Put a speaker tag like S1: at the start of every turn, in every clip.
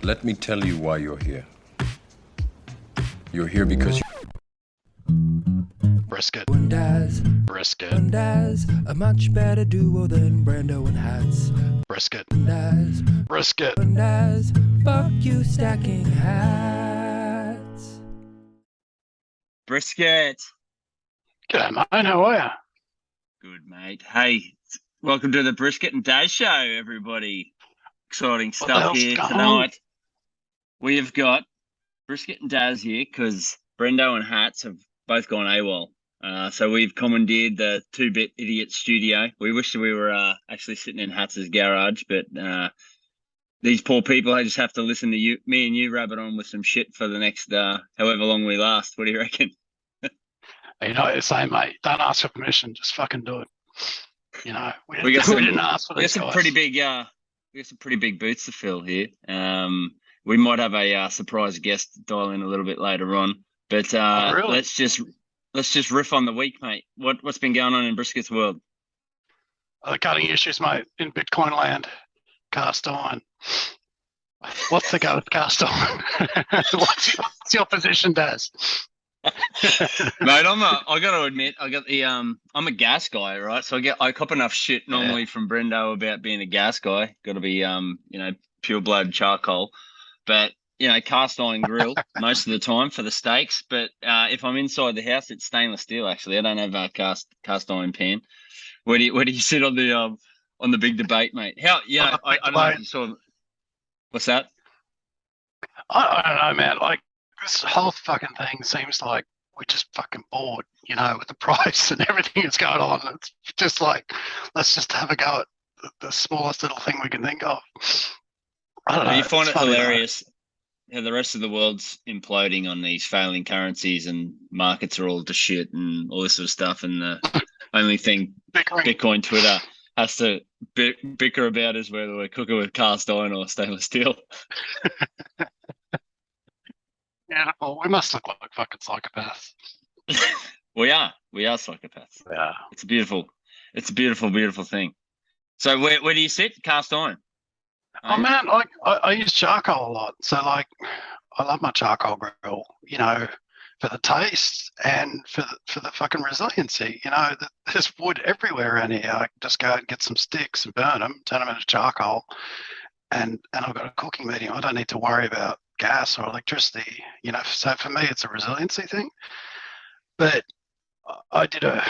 S1: Let me tell you why you're here. You're here because
S2: Brisket.
S3: And Daz,
S2: Brisket.
S3: and Daz, a much better duo than Brendo and Hats.
S2: Brisket.
S3: And Daz,
S2: Brisket.
S3: and Daz, fuck you stacking hats.
S4: Brisket.
S2: G'day, mate. How are you?
S4: Good, mate. Hey, welcome to the Brisket and Daz show, everybody. Exciting
S2: What the
S4: stuff
S2: hell's
S4: here
S2: going
S4: tonight. We have got Brisket and Daz here because Brendo and Hats have both gone AWOL. So we've commandeered the 2-Bit Idiot studio. We wish we were actually sitting in Hats' garage, but these poor people, they just have to listen to me and you rabbit on with some shit for the next however long we last. What do you reckon?
S2: You know what they say, mate. Don't ask for permission. Just fucking do it. You know, we
S4: We got some-
S2: didn't ask for
S4: We got
S2: these
S4: some
S2: guys.
S4: pretty big boots to fill here. We might have a surprise guest dial in a little bit later on, but
S2: really?
S4: let's just riff on the week, mate. What's been going on in Brisket's world?
S2: The cutting issues, mate, in Bitcoin land. Cast iron. What's the go with cast iron? what's your position, Daz?
S4: Mate, I got to admit, I'm a gas guy, right? So I cop enough shit normally from Brendo about being a gas guy. Got to be pure blood charcoal, but cast iron grill most of the time for the steaks. But if I'm inside the house, it's stainless steel. Actually, I don't have a cast iron pan. Where do you sit on the big debate, mate? How I don't know if you saw. What's that?
S2: I don't know, man. Like, this whole fucking thing seems like we're just fucking bored, with the price and everything that's going on. It's just like, let's just have a go at the smallest little thing we can think of. I don't know.
S4: You find
S2: it's
S4: it
S2: funny,
S4: hilarious how the rest of the world's imploding on these failing currencies and markets are all to shit and all this sort of stuff. And the only thing
S2: Bickering.
S4: Bitcoin Twitter has to bicker about is whether we're cooking with cast iron or stainless steel.
S2: Yeah, well, we must look like fucking psychopaths.
S4: We are psychopaths.
S2: Yeah.
S4: It's a beautiful thing. So where do you sit? Cast iron.
S2: Oh man, like I use charcoal a lot. So like, I love my charcoal grill. For the taste and for the fucking resiliency. There's wood everywhere around here. I can just go and get some sticks and burn them, turn them into charcoal, and I've got a cooking medium. I don't need to worry about gas or electricity. So for me, it's a resiliency thing. But I did a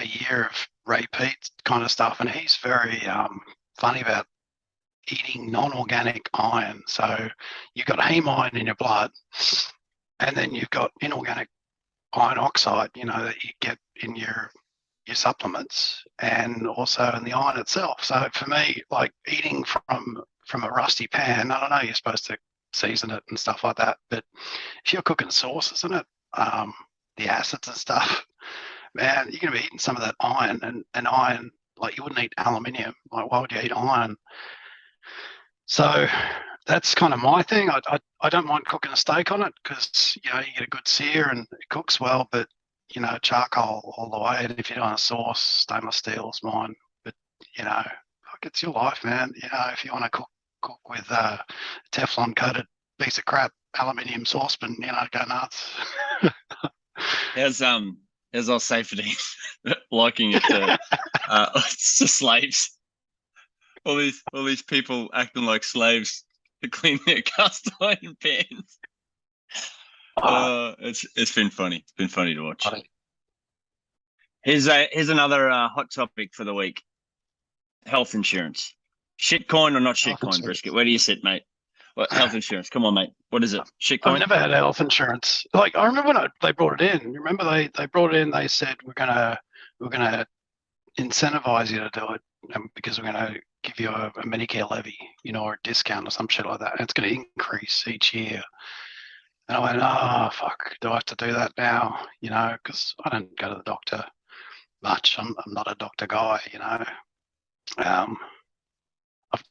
S2: year of Ray Pete kind of stuff, and he's very funny about eating non-organic iron. So you've got heme iron in your blood, and then you've got inorganic iron oxide, that you get in your supplements and also in the iron itself. So for me, like eating from a rusty pan, I don't know, you're supposed to season it and stuff like that, but if you're cooking sauces in it, the acids and stuff, man, you're going to be eating some of that iron, and iron, like you wouldn't eat aluminium. Like, why would you eat iron? So that's kind of my thing. I don't mind cooking a steak on it because, you get a good sear and it cooks well, but, charcoal all the way. And if you're doing a sauce, stainless steel is mine. But, fuck, it's your life, man. If you want to cook with a Teflon coated piece of crap aluminium saucepan, go nuts.
S4: How's our safety liking it to slaves? All these people acting like slaves to clean their cast iron pans. It's been funny. It's been funny to watch. Here's another hot topic for the week: health insurance. Shitcoin or not shitcoin, Brisket? Where do you sit, mate? What health insurance? Come on, mate. What is it? Shitcoin?
S2: I've never had health insurance. Like, I remember when they brought it in. You remember they brought it in. They said we're gonna incentivize you to do it because we're gonna give you a Medicare levy, or a discount or some shit like that. And it's going to increase each year. And I went, oh, fuck, do I have to do that now? Because I don't go to the doctor much. I'm not a doctor guy,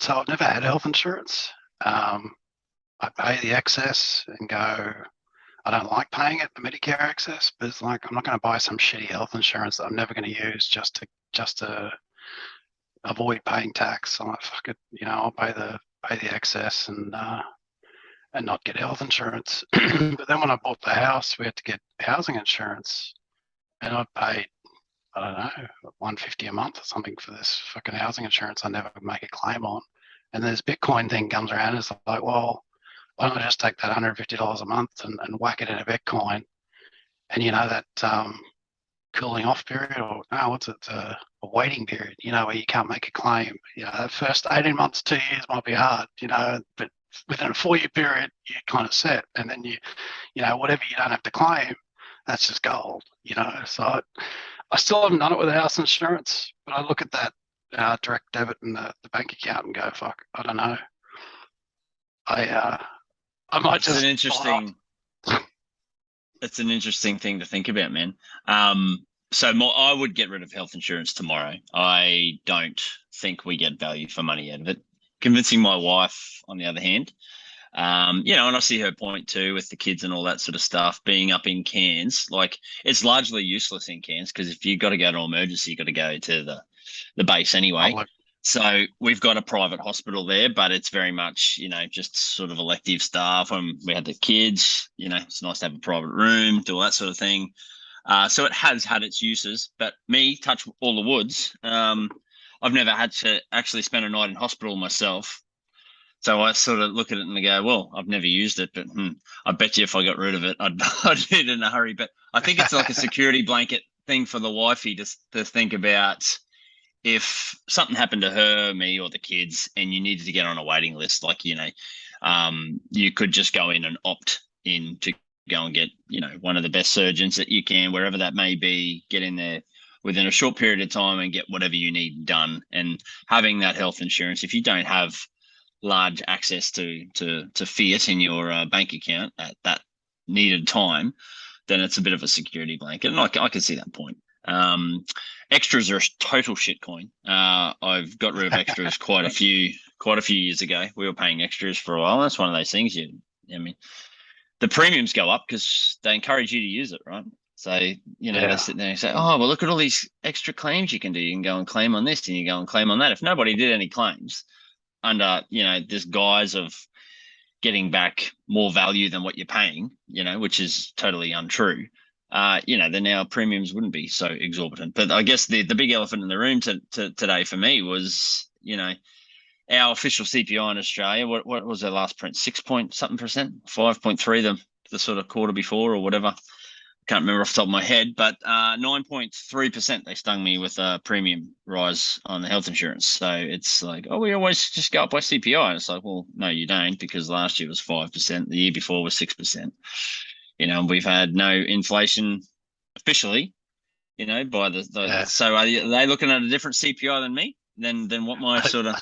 S2: So I've never had health insurance. I pay the excess and go, I don't like paying it, the Medicare excess, but it's like, I'm not going to buy some shitty health insurance that I'm never going to use just to avoid paying tax. I'm like, fuck it, I'll pay the excess and and not get health insurance. But then when I bought the house, we had to get housing insurance, and I paid, I don't know, $150 a month or something for this fucking housing insurance I never make a claim on. And this Bitcoin thing comes around, and it's like, well, why don't I just take that $150 a month and whack it in a Bitcoin? And that cooling off period, or no, what's it? A waiting period, where you can't make a claim. The first 18 months, 2 years might be hard, but within a 4-year period, you're kind of set. And then whatever you don't have to claim, that's just gold, So I still haven't done it with house insurance, but I look at that direct debit in the bank account and go, fuck, I don't know. I might just.
S4: It's an interesting thing to think about, man. I would get rid of health insurance tomorrow. I don't think we get value for money out of it. Convincing my wife, on the other hand, and I see her point too with the kids and all that sort of stuff. Being up in Cairns, like it's largely useless in Cairns because if you've got to go to an emergency, you've got to go to the base anyway. So we've got a private hospital there, but it's very much, just sort of elective staff. When we had the kids, it's nice to have a private room, do all that sort of thing. So it has had its uses, but me, touch all the woods, I've never had to actually spend a night in hospital myself. So I sort of look at it and I go, well, I've never used it, but I bet you if I got rid of it, I'd do it in a hurry. But I think it's like a security blanket thing for the wifey to think about. If something happened to her, me, or the kids, and you needed to get on a waiting list, like, you could just go in and opt in to go and get, one of the best surgeons that you can, wherever that may be, get in there within a short period of time and get whatever you need done. And having that health insurance, if you don't have large access to fiat in your bank account at that needed time, then it's a bit of a security blanket. And I can see that point. Extras are a total shitcoin. I've got rid of extras quite a few years ago. We were paying extras for a while. That's one of those things. The premiums go up because they encourage you to use it, right? So, they sit there and say, oh, well, look at all these extra claims you can do. You can go and claim on this and you go and claim on that. If nobody did any claims under, this guise of getting back more value than what you're paying, which is totally untrue, then our premiums wouldn't be so exorbitant. But I guess the big elephant in the room today for me was, our official CPI in Australia. What was our last print? 6-point-something%, 5.3 the sort of quarter before or whatever. Can't remember off the top of my head, but 9.3% they stung me with a premium rise on the health insurance. So it's like, oh, we always just go up by CPI. And it's like, well, no, you don't, because last year was 5%, the year before was 6%. We've had no inflation officially, by the So are they looking at a different CPI than me? Than what my sort of,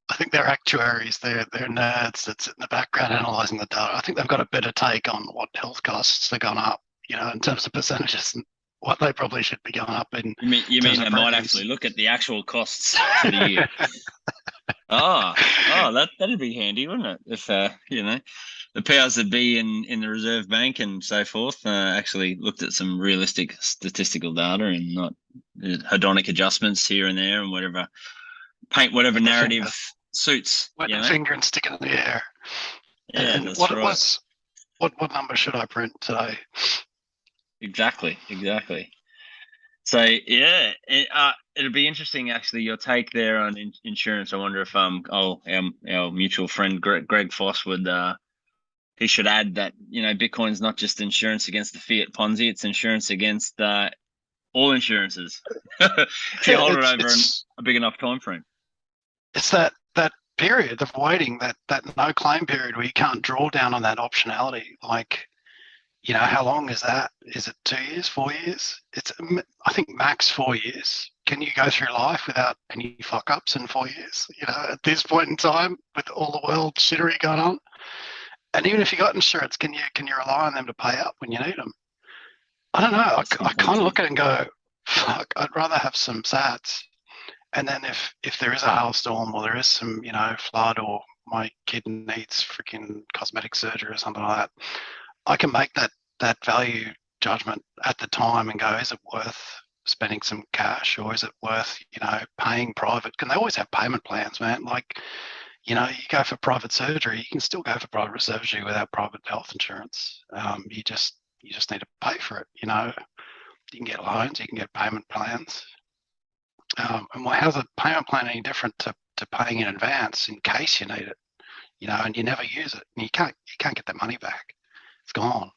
S2: I think they're actuaries. They're nerds that sit in the background analysing the data. I think they've got a better take on what health costs have gone up, in terms of percentages, and what they probably should be going up in.
S4: You mean they might actually look at the actual costs for the year? That'd be handy, wouldn't it? If the powers that be in the Reserve Bank and so forth actually looked at some realistic statistical data and not hedonic adjustments here and there and whatever, paint whatever narrative suits.
S2: Wet your finger and stick it in the air.
S4: Yeah,
S2: and
S4: that's
S2: what
S4: right.
S2: It was, what number should I print today?
S4: Exactly. So yeah, it'll be interesting actually your take there on insurance. I wonder if our mutual friend Greg Foss would he should add that Bitcoin's not just insurance against the fiat Ponzi, it's insurance against all insurances. If you hold it over a big enough time frame.
S2: It's that period of waiting, that no claim period where you can't draw down on that optionality. Like, how long is that? Is it 2 years, 4 years? It's, I think, max 4 years. Can you go through life without any fuck ups in 4 years? At this point in time, with all the world shittery going on, and even if you got insurance, can you rely on them to pay up when you need them? I don't know. I kind of look at it and go, fuck, I'd rather have some sats. And then if there is a hailstorm or there is some, flood, or my kid needs freaking cosmetic surgery or something like that, I can make that value judgment at the time and go, is it worth spending some cash, or is it worth, paying private? Can they always have payment plans, man? Like, You know, you go for private surgery, you can still go for private surgery without private health insurance. You just need to pay for it. You know, you can get loans, you can get payment plans. And how's a payment plan any different to paying in advance in case you need it? You know, and you never use it, and you can't get that money back. It's gone.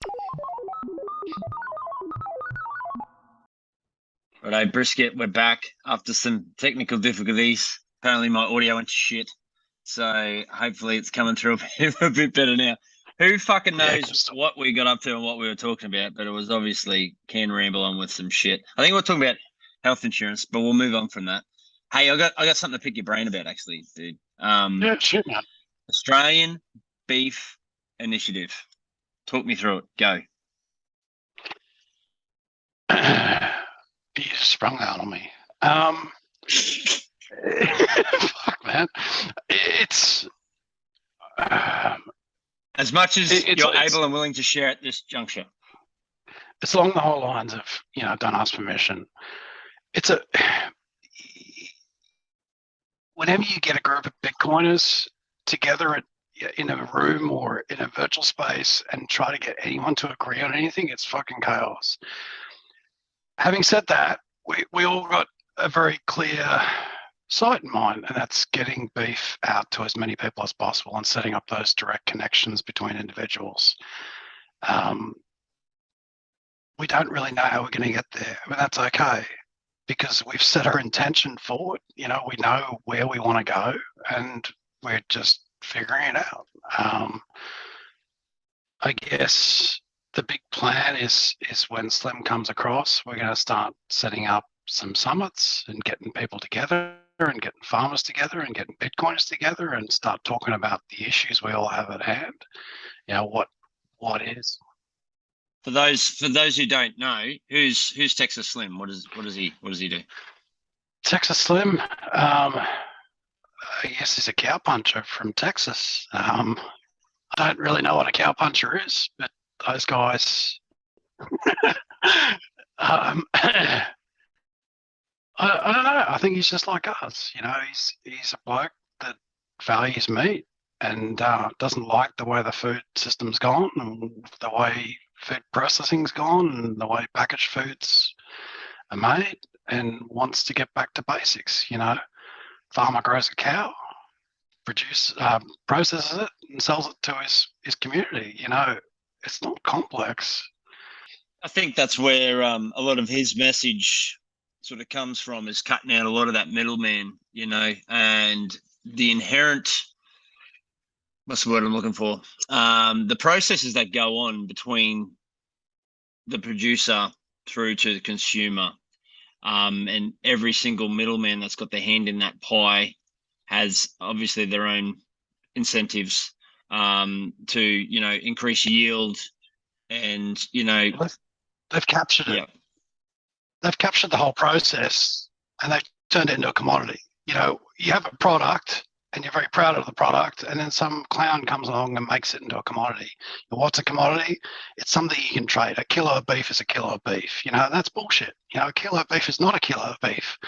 S4: Righto, Brisket, we're back after some technical difficulties. Apparently my audio went to shit. So hopefully it's coming through a bit better now. Who fucking knows what we got up to and what we were talking about, but it was obviously Ken ramble on with some shit. I think we're talking about health insurance, but we'll move on from that. Hey, I got something to pick your brain about actually, dude.
S2: Yeah, shit, man.
S4: Australian Beef Initiative. Talk me through it. Go.
S2: You sprung that on me. Fuck, man. It's
S4: as much as you're able and willing to share at this juncture.
S2: It's along the whole lines of, you know, don't ask permission. Whenever you get a group of Bitcoiners together in a room or in a virtual space and try to get anyone to agree on anything, it's fucking chaos. Having said that, we all got a very clear sight in mind, and that's getting beef out to as many people as possible and setting up those direct connections between individuals. We don't really know how we're going to get there, but that's okay because we've set our intention forward. You know, we know where we want to go, and we're just figuring it out. I guess the big plan is when Slim comes across, we're going to start setting up some summits and getting people together and getting farmers together and getting Bitcoiners together and start talking about the issues we all have at hand. You know, what is.
S4: For those who don't know, who's Texas Slim? What does he do?
S2: Texas Slim, I guess he's a cowpuncher from Texas. I don't really know what a cowpuncher is, but those guys. I don't know. I think he's just like us. You know, he's a bloke that values meat and doesn't like the way the food system's gone and the way food processing's gone and the way packaged foods are made, and wants to get back to basics. You know, farmer grows a cow, processes it, and sells it to his community. You know, it's not complex.
S4: I think that's where a lot of his message sort of comes from, is cutting out a lot of that middleman, you know, and the inherent, what's the word I'm looking for? The processes that go on between the producer through to the consumer, and every single middleman that's got their hand in that pie has obviously their own incentives to, you know, increase yield, and, you know,
S2: they've captured it.
S4: Yeah.
S2: They've captured the whole process and they've turned it into a commodity. You know, you have a product and you're very proud of the product, and then some clown comes along and makes it into a commodity. And what's a commodity? It's something you can trade. A kilo of beef is a kilo of beef. You know, that's bullshit. You know, a kilo of beef is not a kilo of beef.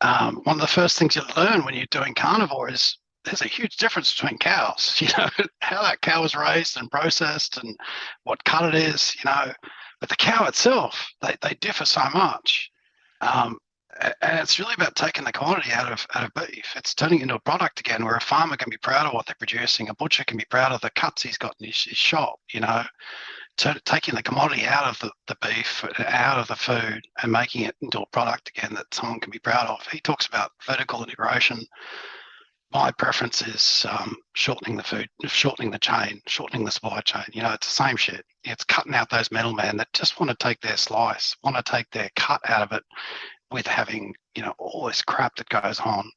S2: One of the first things you learn when you're doing carnivore is there's a huge difference between cows. You know, how that cow is raised and processed and what cut it is, you know. But the cow itself, they differ so much. And it's really about taking the commodity out of beef. It's turning it into a product again, where a farmer can be proud of what they're producing. A butcher can be proud of the cuts he's got in his shop, you know, taking the commodity out of the beef, out of the food, and making it into a product again that someone can be proud of. He talks about vertical integration. My preference is shortening the chain, shortening the supply chain. You know, it's the same shit. It's cutting out those middlemen that just want to take their slice, want to take their cut out of it, with having, you know, all this crap that goes on.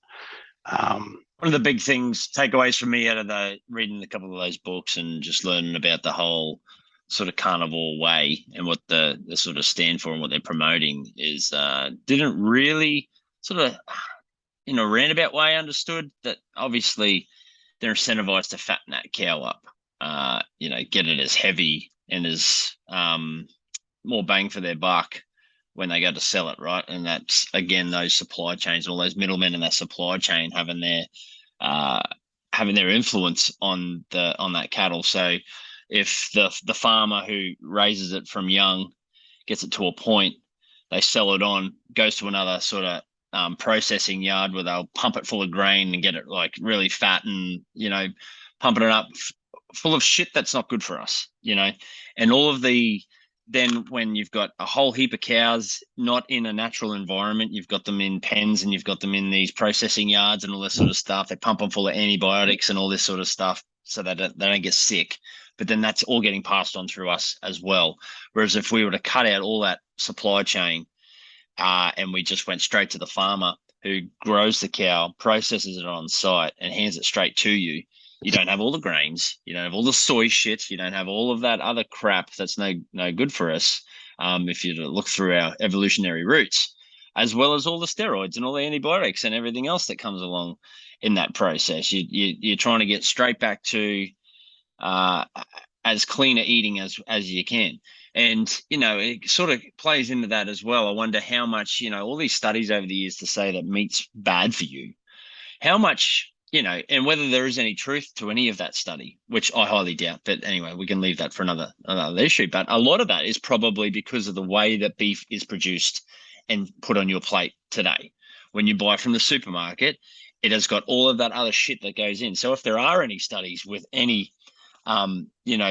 S4: One of the big things, takeaways from me out of reading a couple of those books and just learning about the whole sort of carnivore way and what the sort of stand for and what they're promoting is, didn't really sort of, in a roundabout way, understood that obviously they're incentivized to fatten that cow up, you know, get it as heavy and as more bang for their buck when they go to sell it, right? And that's, again, those supply chains, all those middlemen in that supply chain having having their influence on that cattle. So if the farmer who raises it from young gets it to a point, they sell it on, goes to another sort of processing yard where they'll pump it full of grain and get it like really fat and, pumping it up full of shit that's not good for us, and all of then when you've got a whole heap of cows not in a natural environment, you've got them in pens and you've got them in these processing yards and all this sort of stuff. They pump them full of antibiotics and all this sort of stuff so that they don't get sick. But then that's all getting passed on through us as well. Whereas if we were to cut out all that supply chain and we just went straight to the farmer who grows the cow, processes it on site and hands it straight to you, you don't have all the grains, you don't have all the soy shit, you don't have all of that other crap that's no good for us if you look through our evolutionary roots, as well as all the steroids and all the antibiotics and everything else that comes along in that process. You're trying to get straight back to as clean a eating as you can. And, it sort of plays into that as well. I wonder how much, all these studies over the years to say that meat's bad for you, how much, and whether there is any truth to any of that study, which I highly doubt. But anyway, we can leave that for another issue. But a lot of that is probably because of the way that beef is produced and put on your plate today. When you buy from the supermarket, it has got all of that other shit that goes in. So if there are any studies with any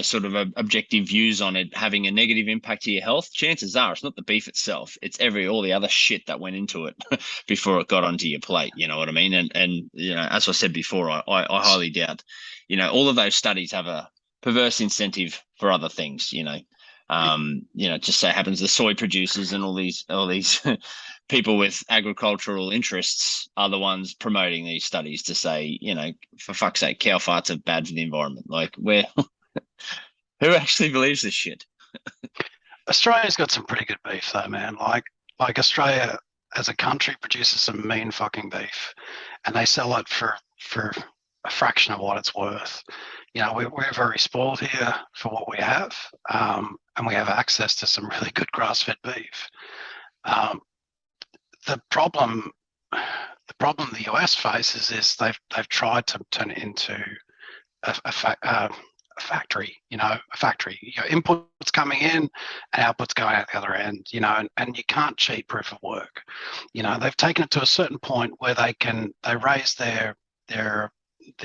S4: sort of objective views on it having a negative impact to your health, chances are it's not the beef itself, it's all the other shit that went into it before it got onto your plate. You know what I mean? And as I said before, I highly doubt, all of those studies have a perverse incentive for other things. Just so happens the soy producers and all these people with agricultural interests are the ones promoting these studies to say, for fuck's sake, cow farts are bad for the environment. Like, who actually believes this shit?
S2: Australia's got some pretty good beef though, man. Like Australia as a country produces some mean fucking beef, and they sell it for a fraction of what it's worth. We're very spoiled here for what we have, and we have access to some really good grass-fed beef. The problem the US faces is they've tried to turn it into a factory. A factory. Your inputs coming in and outputs going out the other end. And you can't cheat proof of work. They've taken it to a certain point where they raise their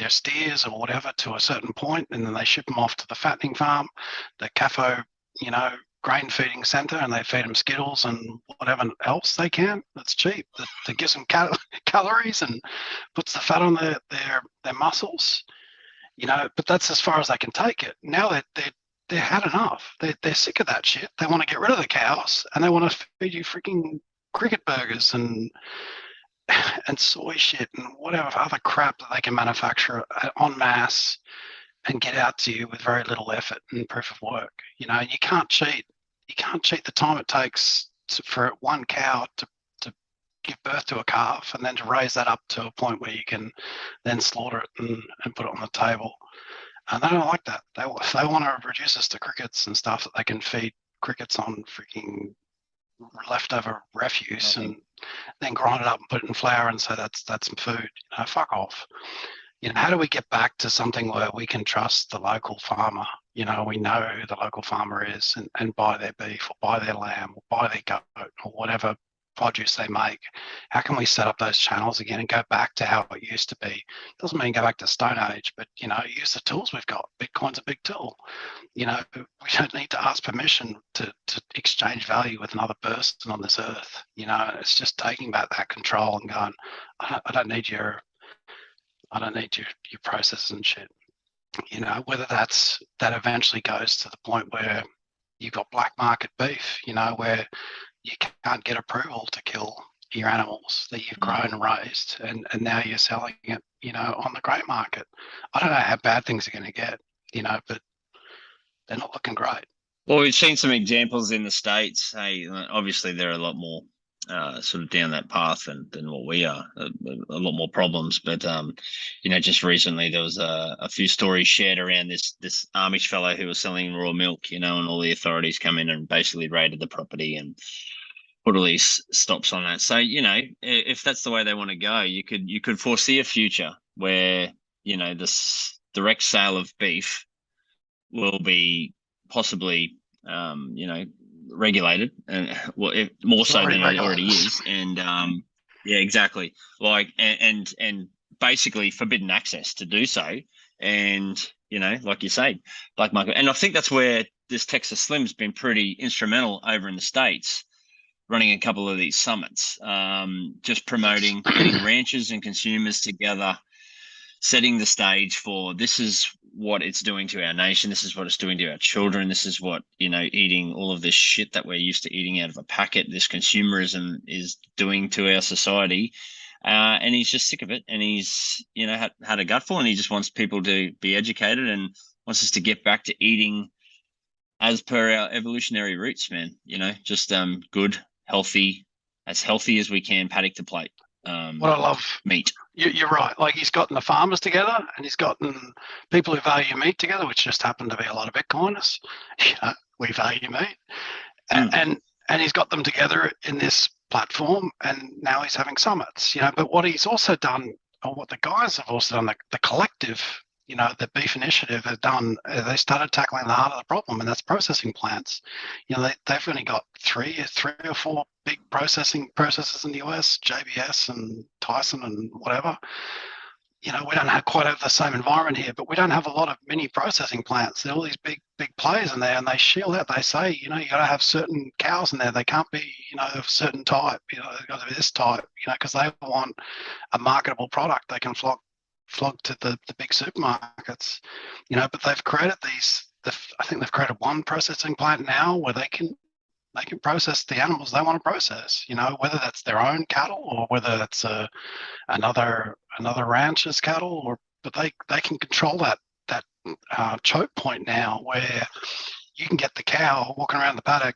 S2: steers or whatever to a certain point, and then they ship them off to the fattening farm, the CAFO, grain feeding center, and they feed them Skittles and whatever else they can that's cheap, that gives them calories and puts the fat on their muscles, but that's as far as they can take it. Now they're had enough. They're sick of that shit. They want to get rid of the cows, and they want to feed you freaking cricket burgers and soy shit and whatever other crap that they can manufacture en masse and get out to you with very little effort and proof of work. You can't cheat. You can't cheat the time it takes for one cow to give birth to a calf and then to raise that up to a point where you can then slaughter it and put it on the table. And they don't like that. They want to reduce us to crickets and stuff that they can feed crickets on freaking leftover refuse and then grind it up and put it in flour and say that's some food. Fuck off. How do we get back to something where we can trust the local farmer? We know who the local farmer is and buy their beef or buy their lamb or buy their goat or whatever produce they make. How can we set up those channels again and go back to how it used to be? Doesn't mean go back to Stone Age, but use the tools we've got. Bitcoin's a big tool. We don't need to ask permission to exchange value with another person on this earth. It's just taking back that control and going, I don't need your processes and shit. Whether that eventually goes to the point where you've got black market beef, where you can't get approval to kill your animals that you've grown and raised, and now you're selling it, on the grey market. I don't know how bad things are going to get, but they're not looking great.
S4: Well, we've seen some examples in the States. Hey, obviously they're a lot more sort of down that path than what we are, a lot more problems. But, just recently there was a few stories shared around this Amish fellow who was selling raw milk, and all the authorities come in and basically raided the property and put all these stops on that. So, if that's the way they want to go, you could foresee a future where, this direct sale of beef will be possibly, regulated, and more
S2: It's
S4: so
S2: already
S4: than it already
S2: regulated.
S4: is. And yeah, exactly. Like, and basically forbidden access to do so. And, like you say, black market. And I think that's where this Texas Slim's been pretty instrumental over in the States, running a couple of these summits, just promoting, getting ranchers and consumers together, setting the stage for this is what it's doing to our nation. This is what it's doing to our children. This is what, eating all of this shit that we're used to eating out of a packet, this consumerism is doing to our society. And he's just sick of it. And he's, had a gutful, and he just wants people to be educated and wants us to get back to eating as per our evolutionary roots, man. Just good, healthy as we can, paddock to plate.
S2: What I love,
S4: meat.
S2: you're right. Like, he's gotten the farmers together, and he's gotten people who value meat together, which just happen to be a lot of Bitcoiners. We value meat, and he's got them together in this platform, and now he's having summits. But what he's also done, or what the guys have also done, the collective, the Beef Initiative has done, they started tackling the heart of the problem, and that's processing plants. They've only got three or four big processors in the US, JBS and Tyson and whatever. We don't have quite have the same environment here, but we don't have a lot of mini processing plants. There are all these big players in there, and they shield out. They say, you got to have certain cows in there. They can't be, of a certain type. They've got to be this type, because they want a marketable product they can flog to the big supermarkets, but they've created I think they've created one processing plant now where they can process the animals they want to process, whether that's their own cattle or whether it's another rancher's cattle, but they can control that choke point now where you can get the cow walking around the paddock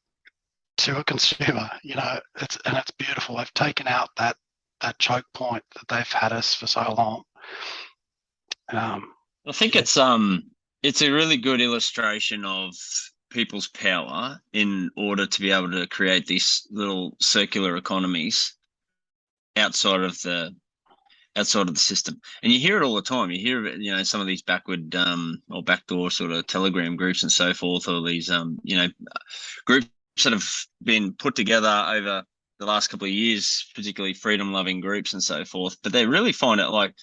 S2: to a consumer. It's beautiful. They've taken out that choke point that they've had us for so long.
S4: I think it's a really good illustration of people's power in order to be able to create these little circular economies outside of the system. And you hear it all the time. You hear, some of these backward or backdoor sort of Telegram groups and so forth, or these groups that have been put together over the last couple of years, particularly freedom-loving groups and so forth. But they really find it, like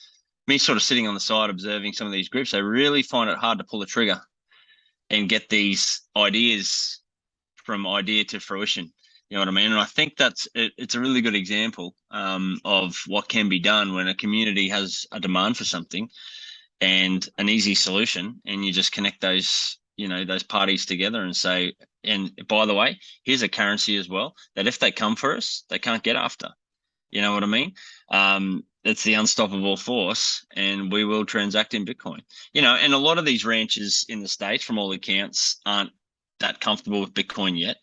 S4: me sort of sitting on the side observing some of these groups, they really find it hard to pull the trigger and get these ideas from idea to fruition. You know what I mean? And I think it's a really good example of what can be done when a community has a demand for something and an easy solution, and you just connect those parties together and say, and by the way, here's a currency as well that if they come for us, they can't get after. You know what I mean? It's the unstoppable force, and we will transact in Bitcoin. And a lot of these ranchers in the States, from all accounts, aren't that comfortable with Bitcoin yet,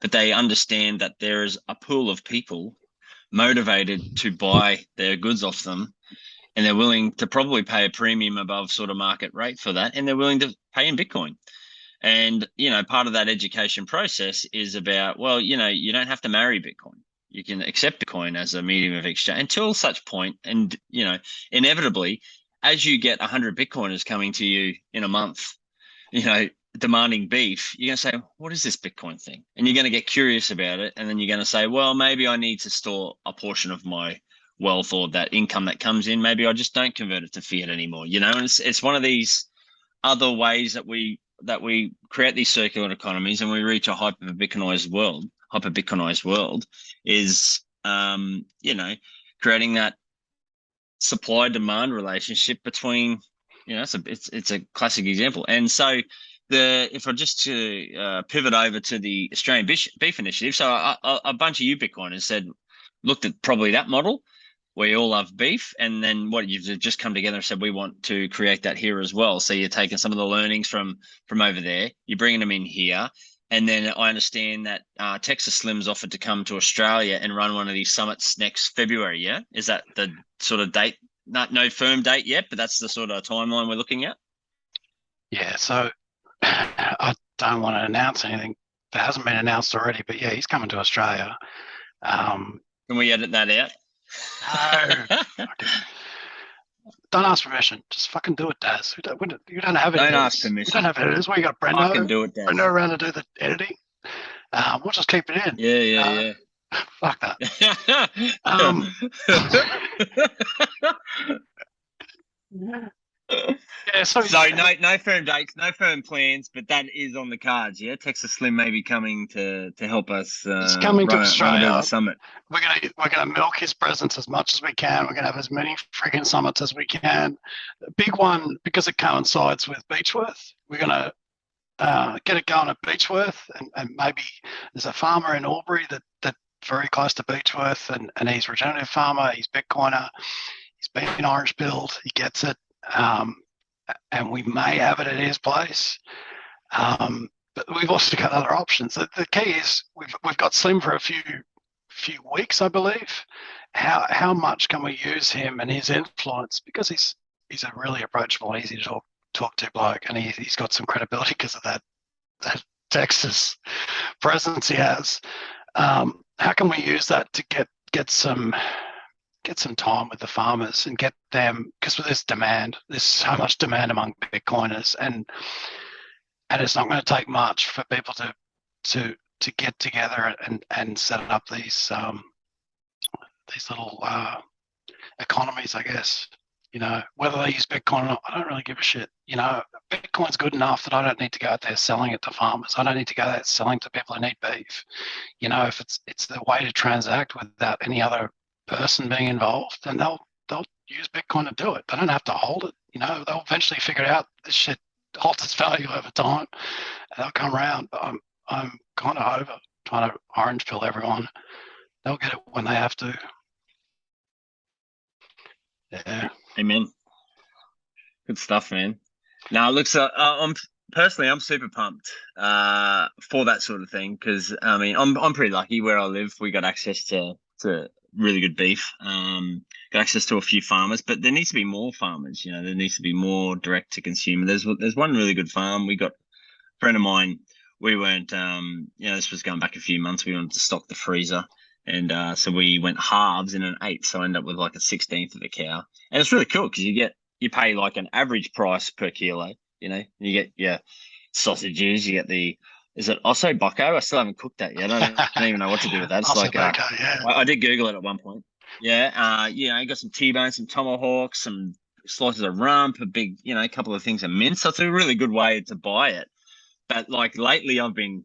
S4: but they understand that there is a pool of people motivated to buy their goods off them, and they're willing to probably pay a premium above sort of market rate for that, and they're willing to pay in Bitcoin. And, part of that education process is about, well, you don't have to marry Bitcoin. You can accept Bitcoin as a medium of exchange until such point. And, inevitably, as you get 100 Bitcoiners coming to you in a month, demanding beef, you're going to say, what is this Bitcoin thing? And you're going to get curious about it. And then you're going to say, well, maybe I need to store a portion of my wealth or that income that comes in. Maybe I just don't convert it to fiat anymore, and it's one of these other ways that we create these circular economies and we reach a hyper-Bitcoinized world is, creating that supply-demand relationship between, it's a classic example. And so if I just to pivot over to the Australian Beef Initiative, so a bunch of you Bitcoiners looked at probably that model where you all love beef, and then you've just come together and said, we want to create that here as well. So you're taking some of the learnings from over there, you're bringing them in here. And then I understand that Texas Slim's offered to come to Australia and run one of these summits next February, yeah? Is that the sort of date? No firm date yet, but that's the sort of timeline we're looking at?
S2: Yeah, so I don't want to announce anything that hasn't been announced already, but yeah, he's coming to Australia.
S4: Can we edit that out?
S2: No. Don't ask permission. Just fucking do it, Daz. You don't have
S4: Don't
S2: editors.
S4: ask
S2: We
S4: permission.
S2: don't have editors. We got
S4: I can
S2: Brendo.
S4: do it, Dad.
S2: Brendo around to do the editing. We'll just keep it in.
S4: Yeah.
S2: Fuck that. Yeah. So
S4: no firm dates, no firm plans, but that is on the cards. Yeah, Texas Slim may be coming to help us.
S2: he's coming to
S4: run a bit of
S2: Australia.
S4: a summit.
S2: We're gonna milk his presence as much as we can. We're gonna have as many frigging summits as we can. The big one, because it coincides with Beechworth, we're gonna get it going at Beechworth, and maybe there's a farmer in Albury that very close to Beechworth, and he's a regenerative farmer. He's Bitcoiner. He's been orange pilled. He gets it, and we may have it at his place. But we've also got other options. The key is we've got Slim for a few weeks, I believe. How much can we use him and his influence, because he's a really approachable, easy to talk to bloke, and he's got some credibility because of that Texas presence he has. How can we use that to get some time with the farmers and get them, because there's so much demand among Bitcoiners, and it's not going to take much for people to get together and set up these little economies, I guess. Whether they use Bitcoin or not, I don't really give a shit. Bitcoin's good enough that I don't need to go out there selling it to farmers. I don't need to go out there selling to people who need beef. If it's the way to transact without any other person being involved, then they'll use Bitcoin to do it. They don't have to hold it. They'll eventually figure out this shit holds its value over time, and they'll come around. But I'm kind of over trying to orange pill everyone. They'll get it when they have to. Yeah.
S4: Amen. Good stuff, man. Now, look, so I'm super pumped for that sort of thing, because I mean, I'm pretty lucky where I live. We got access to really good beef. Got access to a few farmers, but there needs to be more farmers. There needs to be more direct to consumer. There's one really good farm. We got a friend of mine. We weren't, this was going back a few months. We wanted to stock the freezer. And so we went halves in an eighth, so I ended up with like a 16th of a cow. And it's really cool because you pay like an average price per kilo. You get your sausages, you get is it Osso Bucco? I still haven't cooked that yet. I don't even know what to do with that. It's like
S2: Bucco, yeah.
S4: I did Google it at one point. Yeah, you got some T-bone, some tomahawks, some slices of rump, a big, a couple of things of mince. So it's a really good way to buy it. But like lately, I've been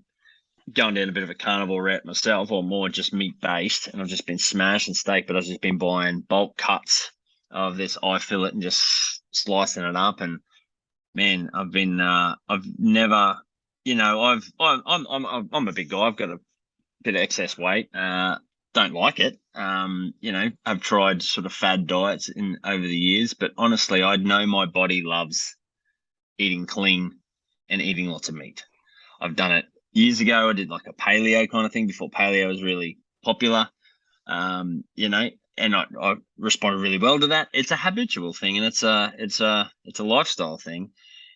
S4: going down a bit of a carnivore route myself, or more just meat based, and I've just been smashing steak, but I've just been buying bulk cuts of this eye fillet and just slicing it up. And man, I've never, I'm a big guy. I've got a bit of excess weight. Don't like it. I've tried sort of fad diets over the years, but honestly, I know my body loves eating clean and eating lots of meat. I've done it years ago. I did like a paleo kind of thing before paleo was really popular, and I responded really well to that. It's a habitual thing, and it's a lifestyle thing.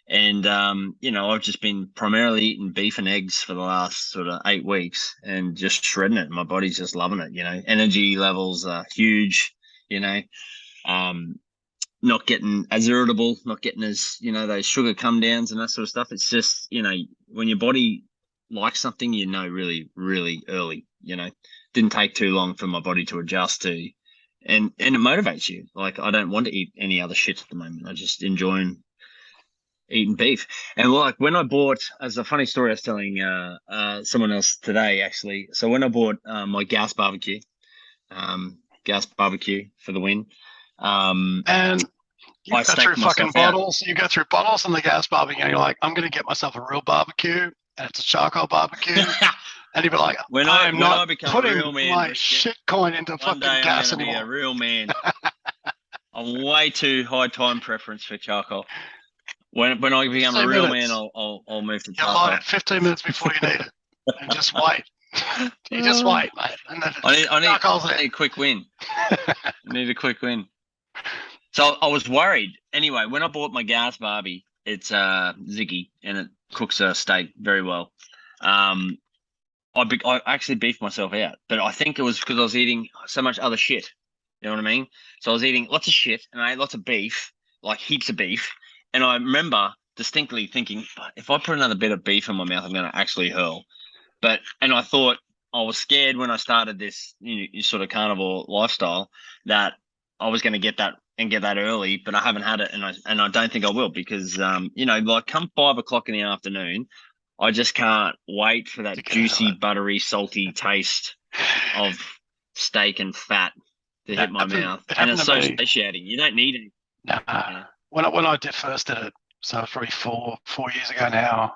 S4: And, I've just been primarily eating beef and eggs for the last sort of 8 weeks and just shredding it. My body's just loving it. Energy levels are huge, not getting as irritable, not getting as, those sugar come downs and that sort of stuff. It's just, when your body likes something, really, really early, didn't take too long for my body to adjust to, and it motivates you. Like, I don't want to eat any other shit at the moment. I just enjoying eating beef. And like when I bought, as a funny story I was telling someone else today, actually. So when I bought my gas barbecue for the win.
S2: And you go through fucking bottles. You go through bottles on the gas barbecue, and you're like, I'm going to get myself a real barbecue, and it's a charcoal barbecue. And you'd be like, I'm not putting my shit coin into fucking gas anymore.
S4: Be a real man. I'm way too high time preference for charcoal. When I become a real man, I'll move to charcoal.
S2: You'll light it 15 minutes before you need it, and just wait. You just wait, mate. And then
S4: I need a quick win. I need a quick win. So I was worried. Anyway, when I bought my gas barbie, it's Ziggy, and it cooks a steak very well. I actually beefed myself out, but I think it was because I was eating so much other shit. You know what I mean? So I was eating lots of shit and I ate lots of beef, like heaps of beef. And I remember distinctly thinking, if I put another bit of beef in my mouth, I'm going to actually hurl. And I thought I was scared when I started this sort of carnivore lifestyle that I was going to get that early, but I haven't had it. And I don't think I will because, like come 5 o'clock in the afternoon, I just can't wait for that juicy, buttery, salty taste of steak and fat to hit my mouth. And it's so satiating. You don't need it.
S2: Nah. Yeah. When I first did it, so probably four years ago now,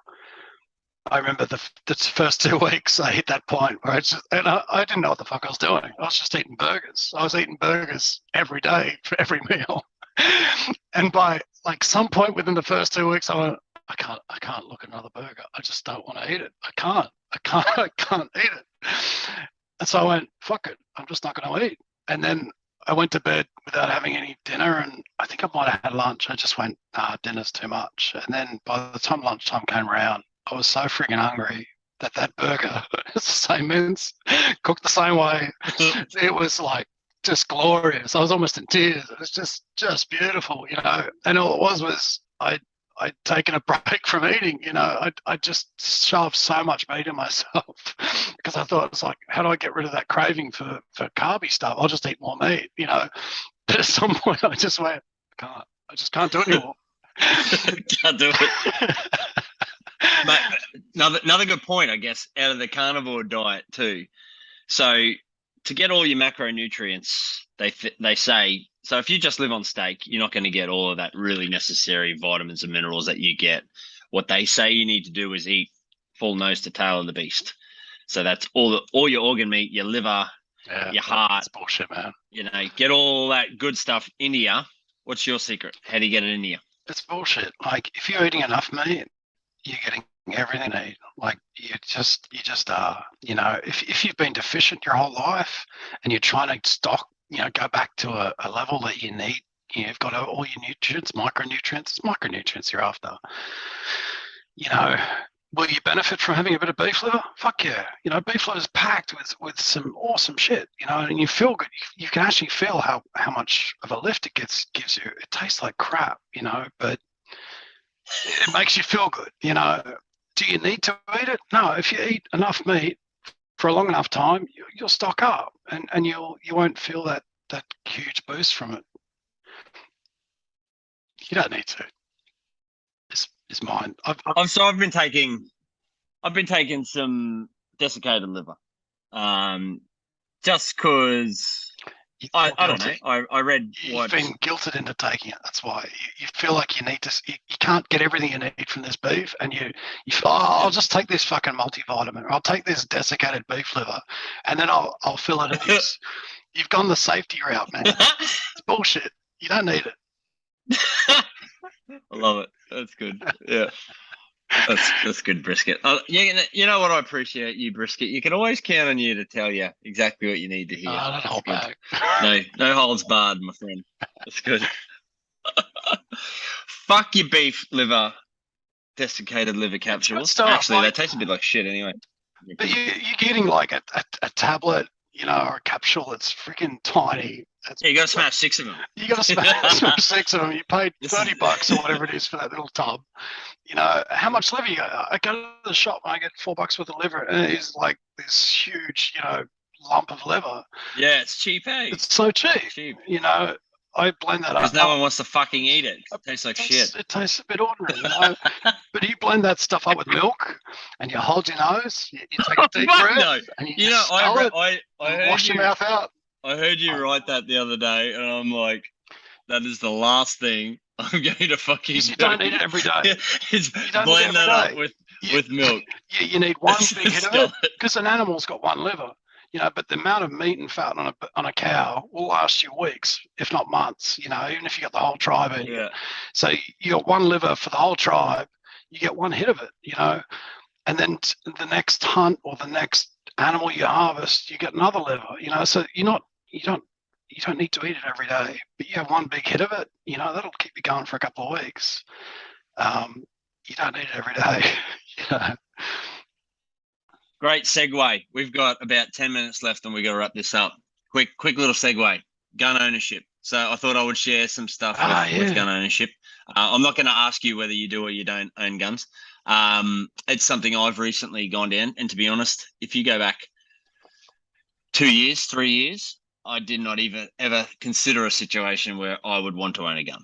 S2: I remember the first 2 weeks I hit that point where I didn't know what the fuck I was doing. I was just eating burgers. I was eating burgers every day for every meal. And by like some point within the first 2 weeks, I went, I can't look at another burger. I just don't want to eat it. I can't eat it. And so I went, fuck it. I'm just not going to eat. And then I went to bed without having any dinner, and I think I might have had lunch. I just went, dinner's too much. And then by the time lunchtime came around, I was so friggin' hungry that burger, it's the same mince, cooked the same way. It was like just glorious. I was almost in tears. It was just beautiful, And all it was I'd taken a break from eating, I just shoved so much meat in myself because I thought it's like, how do I get rid of that craving for carby stuff? I'll just eat more meat, But at some point I just went, I just can't do it anymore.
S4: Can't do it. But another good point, I guess, out of the carnivore diet too. So to get all your macronutrients, they say, so if you just live on steak, you're not going to get all of that really necessary vitamins and minerals that you get. What they say you need to do is eat full nose to tail of the beast. So that's all your organ meat, your liver, your heart.
S2: That's bullshit, man.
S4: Get all that good stuff into you. What's your secret? How do you get it into you?
S2: It's bullshit. Like if you're eating enough meat, you're getting everything you need. Like you just are. If you've been deficient your whole life and you're trying to stock, go back to a level that you need, you've got all your nutrients, micronutrients. It's micronutrients you're after. Will you benefit from having a bit of beef liver? Fuck yeah. Beef liver is packed with some awesome shit, and you feel good. You can actually feel how much of a lift it gives you. It tastes like crap, but it makes you feel good, Do you need to eat it? No, if you eat enough meat for a long enough time, you'll stock up and you won't feel that huge boost from it. You don't need to. Is mine.
S4: I've been taking some desiccated liver, just because I don't know. I read
S2: you've been guilted into taking it. That's why you feel like you need to. You can't get everything you need from this beef, and you feel, I'll just take this fucking multivitamin. Or I'll take this desiccated beef liver, and then I'll fill it in. You've gone the safety route, man. It's bullshit. You don't need it.
S4: I love it. That's good. Yeah. That's good, Brisket. You know what I appreciate you, Brisket? You can always count on you to tell you exactly what you need to hear.
S2: Don't hold back.
S4: No holds barred, my friend. That's good. Fuck your beef liver, desiccated liver capsules. Actually, they taste a bit like shit anyway.
S2: But you're getting like a tablet, or a capsule that's freaking tiny.
S4: You got to smash 6 of them.
S2: You got to smash 6 of them. You paid $30 or whatever it is for that little tub. How much liver you got? I go to the shop and I get $4 worth of liver, and it is like this huge, lump of liver.
S4: Yeah, it's cheap, eh?
S2: It's so cheap. I blend that up.
S4: Because no one wants to fucking eat it. It tastes like shit.
S2: It tastes a bit ordinary, But you blend that stuff up with milk, and you hold your nose. You take a deep breath, and you smell it. I wash your mouth out.
S4: I heard you write that the other day, and I'm like, that is the last thing I'm going to fucking do.
S2: You don't eat it every day.
S4: Is blend that up with milk.
S2: You need one big hit of it, because an animal's got one liver. But the amount of meat and fat on a cow will last you weeks, if not months, even if you got the whole tribe in.
S4: Yeah.
S2: So you got one liver for the whole tribe, you get one hit of it, and then the next hunt or the next animal you harvest, you get another liver, so you don't need to eat it every day, but you have one big hit of it, that'll keep you going for a couple of weeks. You don't need it every day.
S4: Great segue. We've got about 10 minutes left and we've got to wrap this up. Quick little segue. gun ownership. So I thought I would share some stuff with gun ownership. I'm not going to ask you whether you do or you don't own guns. It's something I've recently gone down. And to be honest, if you go back 2 years, 3 years, I did not even ever consider a situation where I would want to own a gun.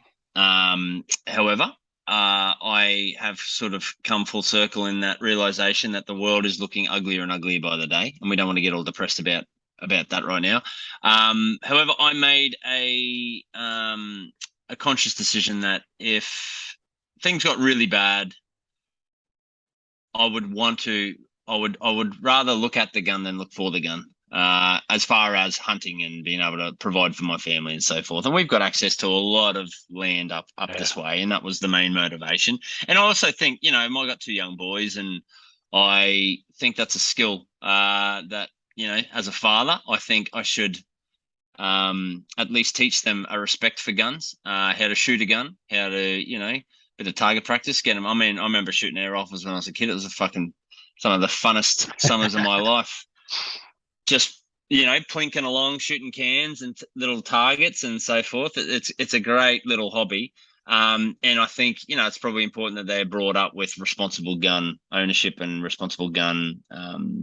S4: However, I have sort of come full circle in that realization that the world is looking uglier and uglier by the day, and we don't want to get all depressed about that right now. However, I made a conscious decision that if things got really bad, I would rather look at the gun than look for the gun. As far as hunting and being able to provide for my family and so forth. And we've got access to a lot of land up this way, and that was the main motivation. And I also think, you know, I got 2 young boys, and I think that's a skill that, you know, as a father, I think I should at least teach them a respect for guns, how to shoot a gun, how to, you know, bit of target practice, get them. I mean, I remember shooting air rifles when I was a kid. It was some of the funnest summers of my life. Just, you know, plinking along, shooting cans and little targets and so forth. It's a great little hobby. And I think, you know, it's probably important that they're brought up with responsible gun ownership and responsible gun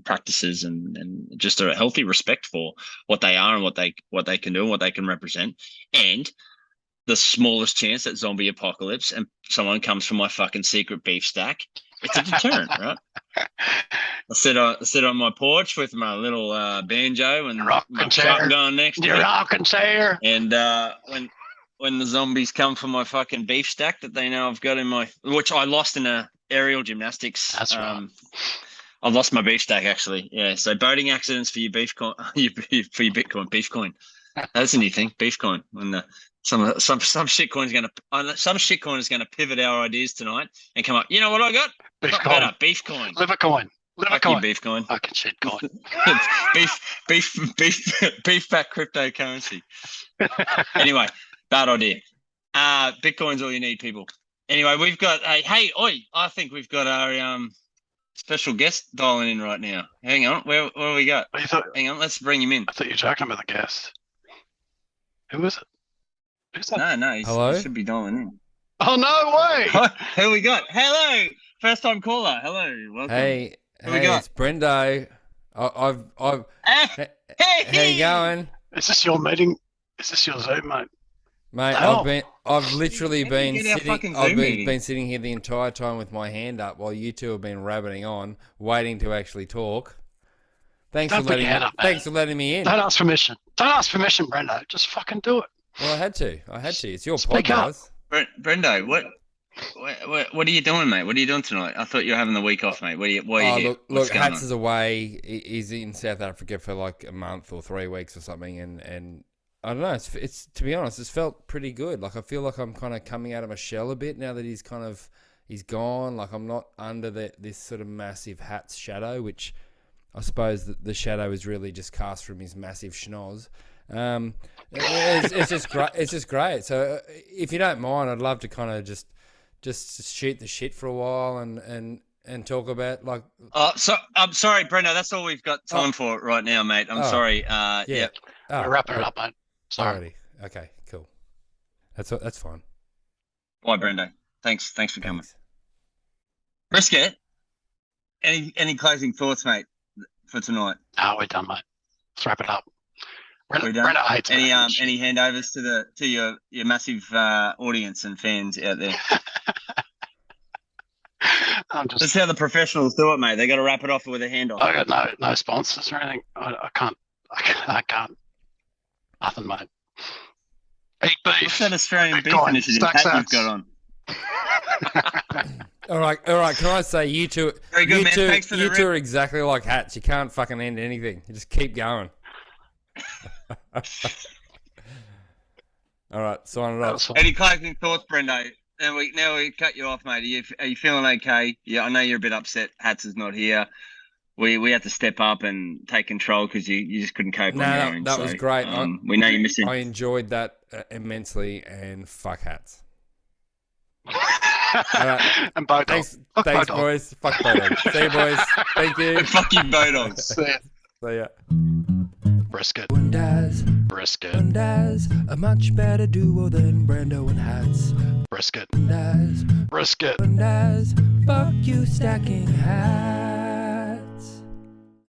S4: practices and just a healthy respect for what they are and what they can do and what they can represent. And the smallest chance that zombie apocalypse and someone comes from my fucking secret beef stack, it's a deterrent, right? I sit on my porch with my little banjo and my shotgun next to me.
S2: Rocking chair.
S4: And when the zombies come for my fucking beef stack that they know I've got in my, which I lost in a aerial gymnastics.
S2: That's right.
S4: I lost my beef stack actually. Yeah. So boating accidents for your beef coin, for your Bitcoin, beef coin. That's a new thing, beef coin. When some shit coin is gonna pivot our ideas tonight and come up. You know what I got? Beef coin.
S2: Liver coin.
S4: Beef coin.
S2: Fucking shit coin.
S4: beef back cryptocurrency. Anyway, bad idea. Bitcoin's all you need, people. Anyway, we've got I think we've got our special guest dialing in right now. Hang on, where we got? Hang on, let's bring him in.
S2: I thought you were talking about the guest. Who is it? Who's that?
S4: No,
S5: Hello?
S4: he should be dialing in.
S2: Oh, no way.
S4: Who we got? Hello, first time caller. Hello, welcome.
S5: Hey,
S4: we got?
S5: it's Brendo.
S4: Hey,
S5: How you going,
S2: Is this your meeting? Is this your Zoom, mate?
S5: mate?
S2: Oh.
S5: I've literally
S4: How did you
S5: been
S4: get our
S5: sitting.
S4: fucking
S5: I've
S4: Zoom meeting?
S5: been sitting here the entire time with my hand up while you two have been rabbiting on, waiting to actually talk. Thanks
S2: Don't
S5: for
S2: put
S5: letting
S2: your hand up, man.
S5: Thanks for letting me in.
S2: Don't ask permission. Don't ask permission, Brendo. Just fucking do it.
S5: Well, I had to. It's your
S2: Speak up.
S5: podcast.
S4: Brendo, what are you doing, mate? What are you doing tonight? I thought you were having the week off, mate. Why are you here?
S5: Look, Hats is away. He's in South Africa for like a month or 3 weeks or something, and I don't know. It's to be honest, it's felt pretty good. Like I feel like I'm kind of coming out of my shell a bit now that he's gone. Like I'm not under this sort of massive Hats shadow, which I suppose the shadow is really just cast from his massive schnoz. It's just great. It's just great. So if you don't mind, I'd love to kind of just shoot the shit for a while and talk about like.
S4: I'm sorry, Brendo. That's all we've got time for right now, mate. I'm sorry. Yeah.
S2: We're wrapping it up, mate. Sorry.
S5: Alrighty. Okay. Cool. That's fine.
S4: Bye, Brendo. Thanks for coming. Brisket. Any closing thoughts, mate, for tonight?
S2: No, we're done, mate. Let's wrap it up.
S4: We're done.
S2: Brendo hates
S4: any
S2: it.
S4: any handovers to your massive audience and fans out there? That's how the professionals do it, mate. They got to wrap it off with a handoff.
S2: I got no sponsors or anything. I can't. Nothing, mate. Eat beef.
S4: What's that Australian beef
S2: Bitcoin,
S4: initiative
S2: stack
S4: hat you've
S2: sats.
S4: got on?
S5: All right. Can I say you two?
S4: Very good,
S5: you
S4: man.
S5: two,
S4: Thanks for the
S5: you two
S4: rip.
S5: are exactly like Hats. You can't fucking end anything. You just keep going. All right, sign it off.
S4: Any closing thoughts, Brendo? Now we cut you off, mate. Are you feeling okay? Yeah, I know you're a bit upset. Hats is not here. We had to step up and take control because you just couldn't cope on your own.
S5: That was great.
S4: We know you're missing.
S5: I enjoyed that immensely, and fuck Hats. All right.
S2: And Bodog.
S5: Thanks,
S2: Fuck Bodog.
S5: boys. Fuck Bodog. See you, boys. Thank you.
S4: Fuck you, Bodogs.
S2: See ya.
S5: See ya.
S2: Brisket.
S3: and Daz.
S2: Brisket.
S3: And Daz, a much better duo than Brendo and Hats.
S2: Brisket.
S3: And Daz.
S2: Brisket.
S3: And Daz, fuck you stacking hats.